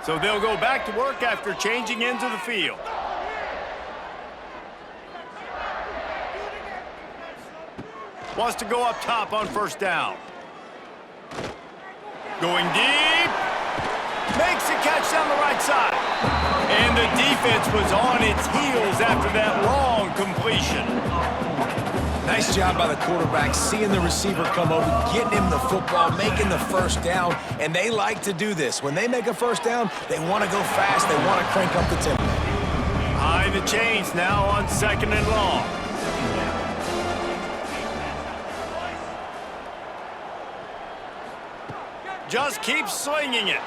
So they'll go back to work after changing into the field. Wants to go up top on first down. Going deep. Makes a catch down the right side. And the defense was on its heels after that long completion. Nice job by the quarterback, seeing the receiver come over, getting him the football, making the first down, and they like to do this. When they make a first down, they want to go fast, they want to crank up the tempo. High the chains now on 2nd and long. Just keeps slinging it.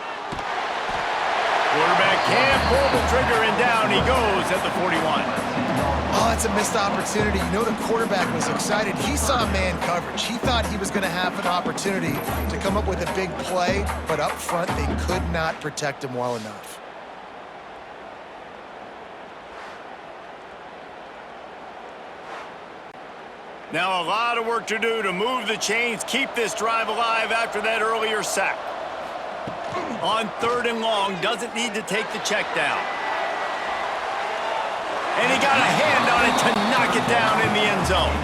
Quarterback can't pull the trigger, and down he goes at the 41. Oh, it's a missed opportunity. You know the quarterback was excited. He saw man coverage. He thought he was going to have an opportunity to come up with a big play, but up front they could not protect him well enough. Now a lot of work to do to move the chains, keep this drive alive after that earlier sack. On 3rd and long, doesn't need to take the check down. And he got a hand on it to knock it down in the end zone.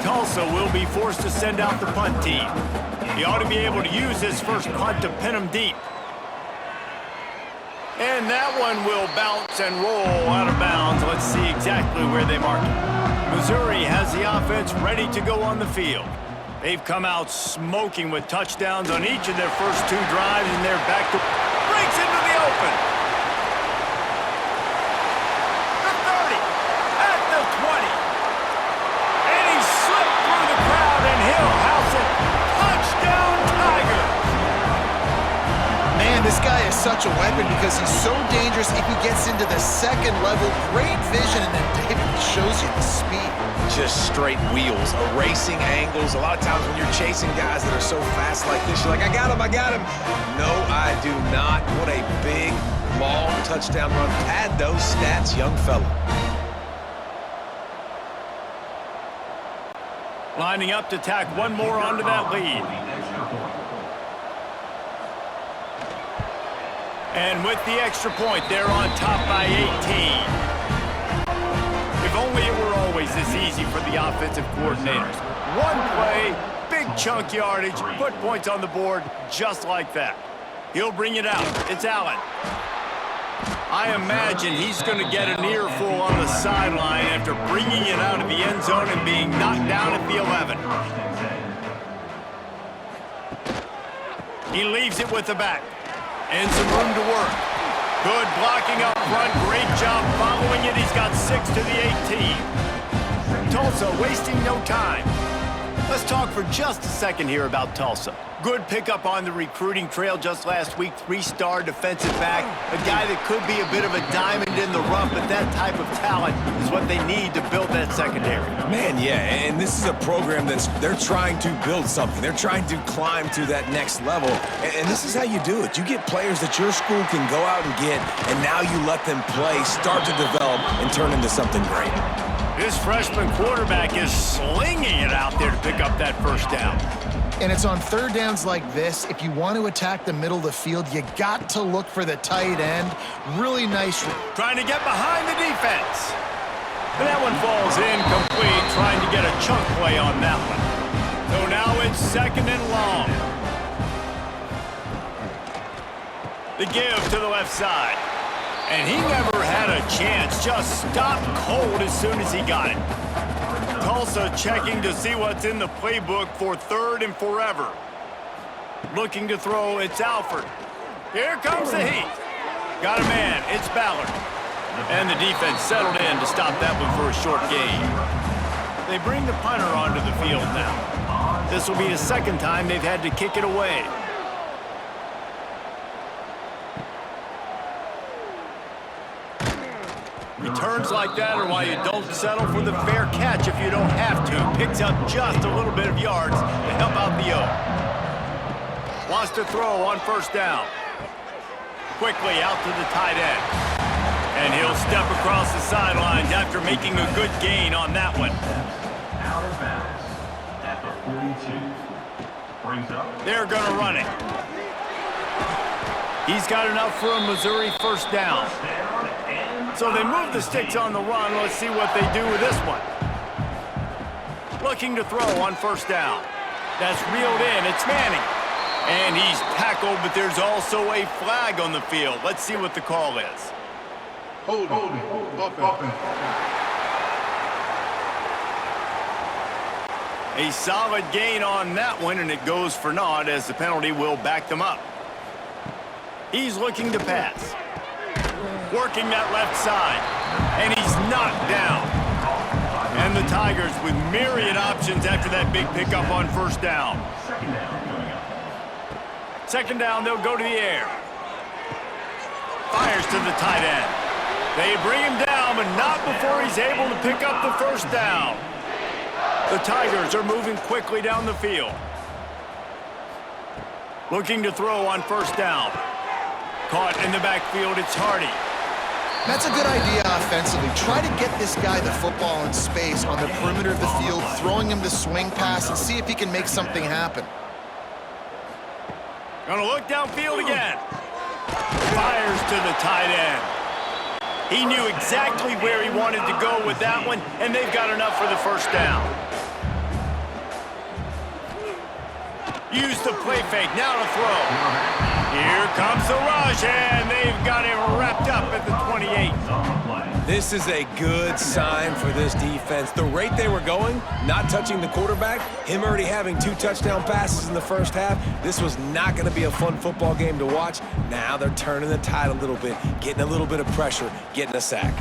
Tulsa will be forced to send out the punt team. He ought to be able to use his first punt to pin him deep. And that one will bounce and roll out of bounds. Let's see exactly where they mark it. Missouri has the offense ready to go on the field. They've come out smoking with touchdowns on each of their first 2 drives, and they're back to... breaks into the open. The 30, at the 20. And he slipped through the crowd, and he'll house it. Touchdown, Tigers! Man, this guy is such a weapon because he's so dangerous if he gets into the 2nd level. Great vision, and then David shows you the speed. Just straight wheels, erasing angles. A lot of times when you're chasing guys that are so fast like this, you're like, I got him. No, I do not. What a big, long touchdown run. Pad those stats, young fella. Lining up to tack one more onto that lead. And with the extra point, they're on top by 18. If only it were always this easy for the offensive coordinators. One play, big chunk yardage, put points on the board just like that. He'll bring it out. It's Allen. I imagine he's going to get an earful on the sideline after bringing it out of the end zone and being knocked down at the 11. He leaves it with the back. And some room to work. Good blocking up front. Great job following it. He's got 6 to the 18. Tulsa wasting no time. Let's talk for just a second here about Tulsa. Good pickup on the recruiting trail just last week. 3-star defensive back. A guy that could be a bit of a diamond in the rough, but that type of talent is what they need to build that secondary. Man, yeah, and this is a program they're trying to build something. They're trying to climb to that next level, and this is how you do it. You get players that your school can go out and get, and now you let them play, start to develop, and turn into something great. This freshman quarterback is slinging it out there to pick up that first down. And it's on 3rd downs like this. If you want to attack the middle of the field, you got to look for the tight end. Really nice. Trying to get behind the defense. And that one falls incomplete, trying to get a chunk play on that one. So now it's 2nd and long. The give to the left side. And he never had a chance, just stopped cold as soon as he got it. Tulsa checking to see what's in the playbook for 3rd and forever. Looking to throw, it's Alford. Here comes the heat. Got a man, it's Ballard. And the defense settled in to stop that one for a short gain. They bring the punter onto the field now. This will be the 2nd time they've had to kick it away. Returns like that are why you don't settle for the fair catch if you don't have to. Picks up just a little bit of yards to help out the O. Wants to throw on first down. Quickly out to the tight end. And he'll step across the sidelines after making a good gain on that one. Out of bounds at the 42. Brings up. They're going to run it. He's got enough for a Missouri first down. So they move the sticks on the run. Let's see what they do with this one. Looking to throw on first down. That's reeled in. It's Manning. And he's tackled, but there's also a flag on the field. Let's see what the call is. Hold it. A solid gain on that one, and it goes for naught as the penalty will back them up. He's looking to pass. Working that left side, and he's knocked down. And the Tigers with myriad options after that big pickup on first down. Second down, they'll go to the air. Fires to the tight end. They bring him down, but not before he's able to pick up the first down. The Tigers are moving quickly down the field. Looking to throw on first down. Caught in the backfield, it's Hardy. That's a good idea offensively. Try to get this guy the football in space on the perimeter of the field, throwing him the swing pass, and see if he can make something happen. Gonna look downfield again. Fires to the tight end. He knew exactly where he wanted to go with that one, and they've got enough for the first down. Use the play fake, now to throw. Here comes the rush, and they've got him wrapped up at the 28. This is a good sign for this defense. The rate they were going, not touching the quarterback, him already having 2 touchdown passes in the first half, this was not going to be a fun football game to watch. Now they're turning the tide a little bit, getting a little bit of pressure, getting a sack.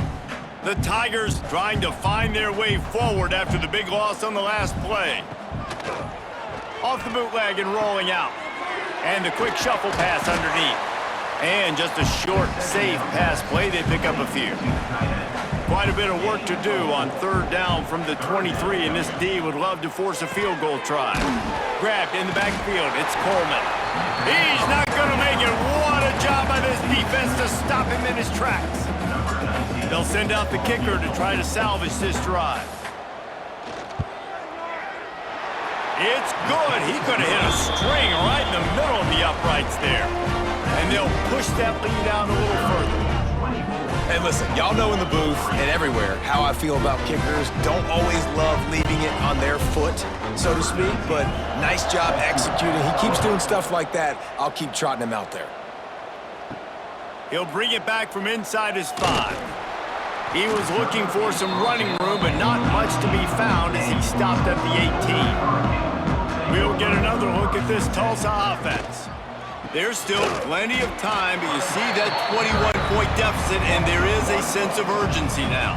The Tigers trying to find their way forward after the big loss on the last play. Off the bootleg and rolling out. And the quick shuffle pass underneath. And just a short, safe pass play. They pick up a few. Quite a bit of work to do on third down from the 23, and this D would love to force a field goal try. Grabbed in the backfield. It's Coleman. He's not going to make it. What a job by this defense to stop him in his tracks. They'll send out the kicker to try to salvage this drive. It's good. He could have hit a string right in the middle of the uprights there. And they'll push that lead out a little further. And listen, y'all know in the booth and everywhere how I feel about kickers. Don't always love leaving it on their foot, so to speak, but nice job executing. He keeps doing stuff like that. I'll keep trotting him out there. He'll bring it back from inside his 5. He was looking for some running room, but not much to be found as he stopped at the 18. We'll get another look at this Tulsa offense. There's still plenty of time, but you see that 21-point deficit, and there is a sense of urgency now.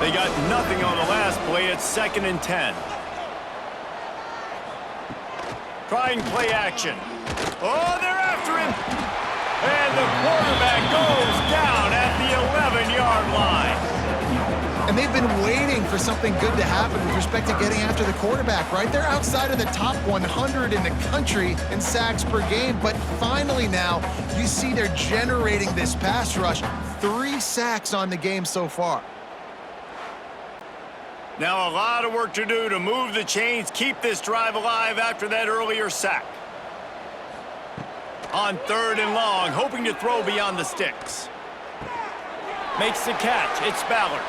They got nothing on the last play. It's 2nd and 10. Trying play action. Oh, they're after him. And the quarterback goes down at the 11-yard line. And they've been waiting for something good to happen with respect to getting after the quarterback, right? They're outside of the top 100 in the country in sacks per game, but finally now you see they're generating this pass rush. 3 sacks on the game so far. Now a lot of work to do to move the chains, keep this drive alive after that earlier sack. On 3rd and long, hoping to throw beyond the sticks. Makes the catch. It's Ballard.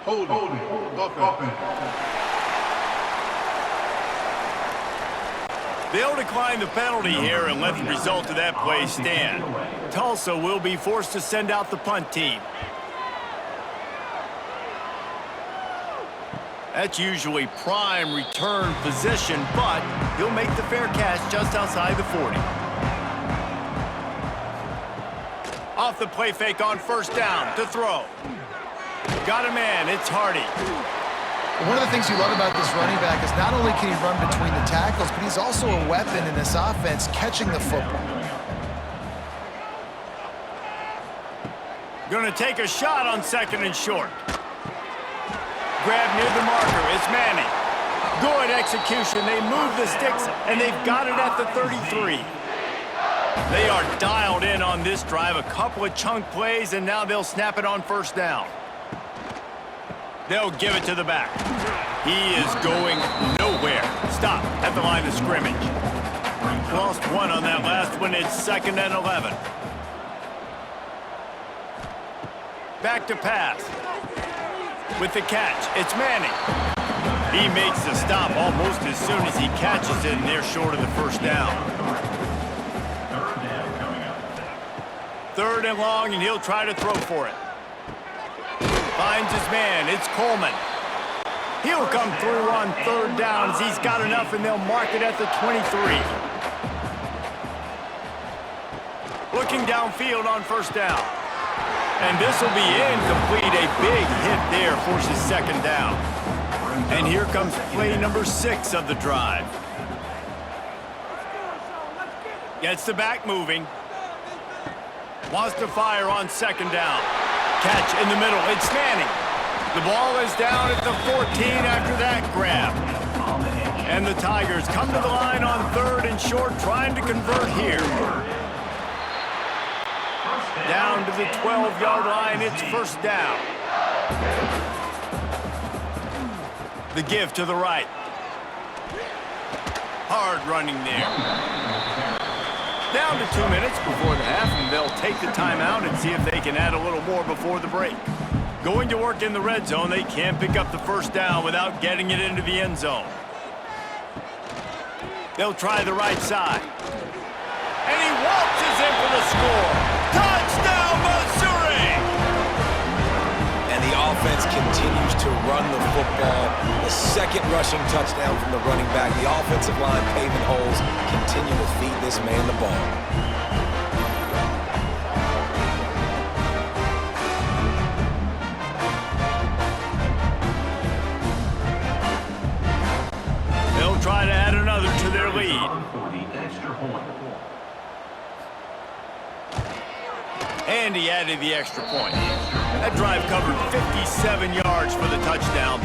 Hold it. They'll decline the penalty here and let the result of that play stand. Tulsa will be forced to send out the punt team. That's usually prime return position, but he'll make the fair catch just outside the 40. Off the play fake on first down to throw. Got a man, it's Hardy. One of the things you love about this running back is not only can he run between the tackles, but he's also a weapon in this offense catching the football. Gonna take a shot on 2nd and short. Grab near the marker, it's Manning. Good execution, they move the sticks, and they've got it at the 33. They are dialed in on this drive, a couple of chunk plays, and now they'll snap it on first down. They'll give it to the back. He is going nowhere. Stop at the line of scrimmage. Lost one on that last one. It's 2nd and 11. Back to pass. With the catch, it's Manning. He makes the stop almost as soon as he catches it, and they're short of the first down. 3rd down coming up. 3rd and long, and he'll try to throw for it. Finds his man. It's Coleman. He'll come through on 3rd down as he's got enough, and they'll mark it at the 23. Looking downfield on 1st down. And this will be incomplete. A big hit there forces 2nd down. And here comes play number 6 of the drive. Gets the back moving. Wants to fire on 2nd down. Catch in the middle. It's Manning. The ball is down at the 14 after that grab. And the Tigers come to the line on 3rd and short, trying to convert here. Down to the 12-yard line, it's 1st down. The give to the right. Hard running there. Down to 2 minutes before the half, and they'll take the timeout and see if they can add a little more before the break. Going to work in the red zone, they can't pick up the 1st down without getting it into the end zone. They'll try the right side. And he waltzes in for the score. Touchdown, Missouri! And the offense continues to run the football. The 2nd rushing touchdown from the running back. The offensive line paving holes. Continue to feed this man the ball. They'll try to add another to their lead. For the extra point. And he added the extra point. That drive covered 57 yards for the touchdown.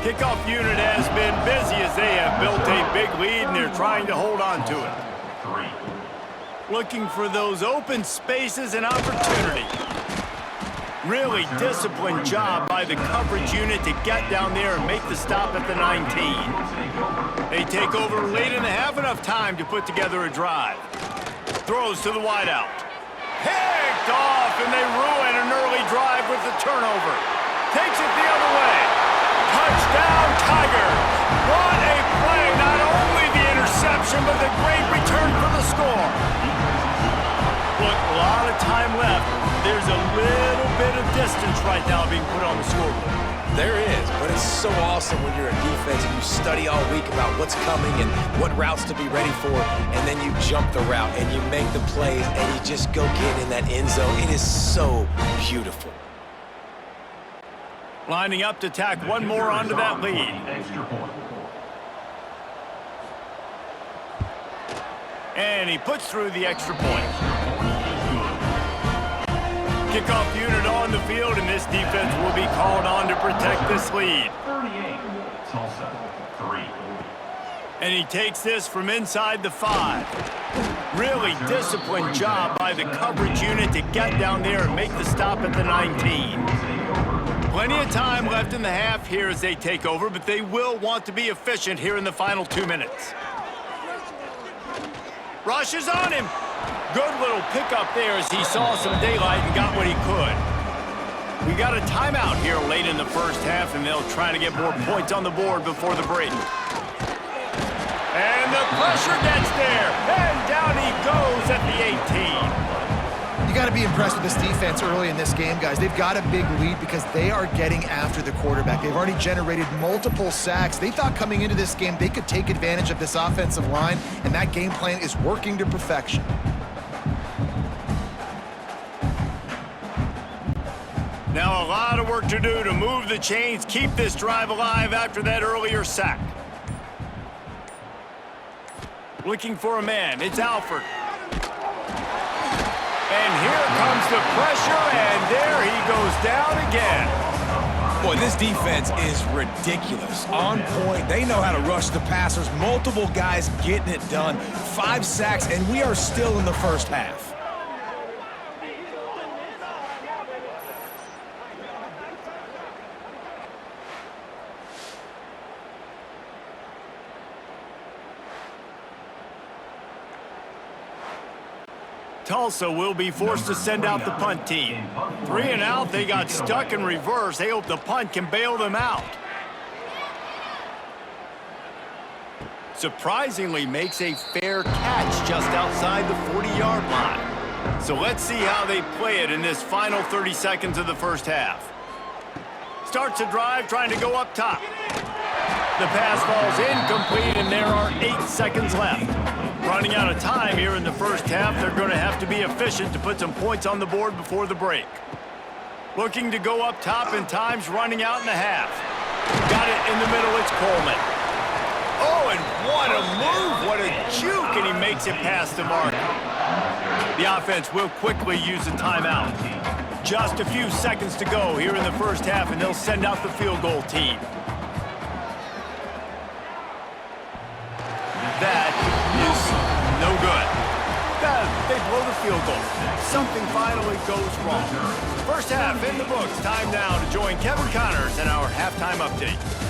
Kickoff unit has been busy as they have built a big lead and they're trying to hold on to it. 3. Looking for those open spaces and opportunity. Really disciplined job by the coverage unit to get down there and make the stop at the 19. They take over late in the half, enough time to put together a drive. Throws to the wideout. Picked off, and they ruin an early drive with the turnover. Takes it the other way. Touchdown, Tigers. What a play. Not only the interception, but the great return for the score. Look, a lot of time left. There's a little bit of distance right now being put on the scoreboard. There is, but it's so awesome when you're a defense and you study all week about what's coming and what routes to be ready for, and then you jump the route and you make the plays and you just go get in that end zone. It is so beautiful. Lining up to tack one more onto that lead. Extra point. And he puts through the extra point. Kickoff unit on the field, and this defense will be called on to protect this lead. 38. Tulsa. 3. And he takes this from inside the 5. Really disciplined job by the coverage unit to get down there and make the stop at the 19. Plenty of time left in the half here as they take over, but they will want to be efficient here in the final 2 minutes. Rushes on him. Good little pickup there as he saw some daylight and got what he could. We got a timeout here late in the first half, and they'll try to get more points on the board before the break. And the pressure gets there, and down he goes at the 18. You got to be impressed with this defense early in this game, guys. They've got a big lead because they are getting after the quarterback. They've already generated multiple sacks. They thought coming into this game they could take advantage of this offensive line, and that game plan is working to perfection. Now a lot of work to do to move the chains, keep this drive alive after that earlier sack. Looking for a man, it's Alford. And here comes the pressure, and there he goes down again. Boy, this defense is ridiculous. On point, they know how to rush the passers. Multiple guys getting it done. 5 sacks, and we are still in the first half. Tulsa will be forced to send out the punt team. 3 and out, they got stuck in reverse. They hope the punt can bail them out. Surprisingly makes a fair catch just outside the 40-yard line. So let's see how they play it in this final 30 seconds of the first half. Starts a drive trying to go up top. The pass falls incomplete, and there are 8 seconds left. Running out of time here in the first half, they're going to have to be efficient to put some points on the board before the break. Looking to go up top, and time's running out in the half. Got it in the middle, it's Coleman. Oh, and what a move, what a juke, and he makes it past the mark. The offense will quickly use a timeout. Just a few seconds to go here in the first half, and they'll send out the field goal team. That is no good. They blow the field goal. Something finally goes wrong. First half in the books. Time now to join Kevin Connors in our halftime update.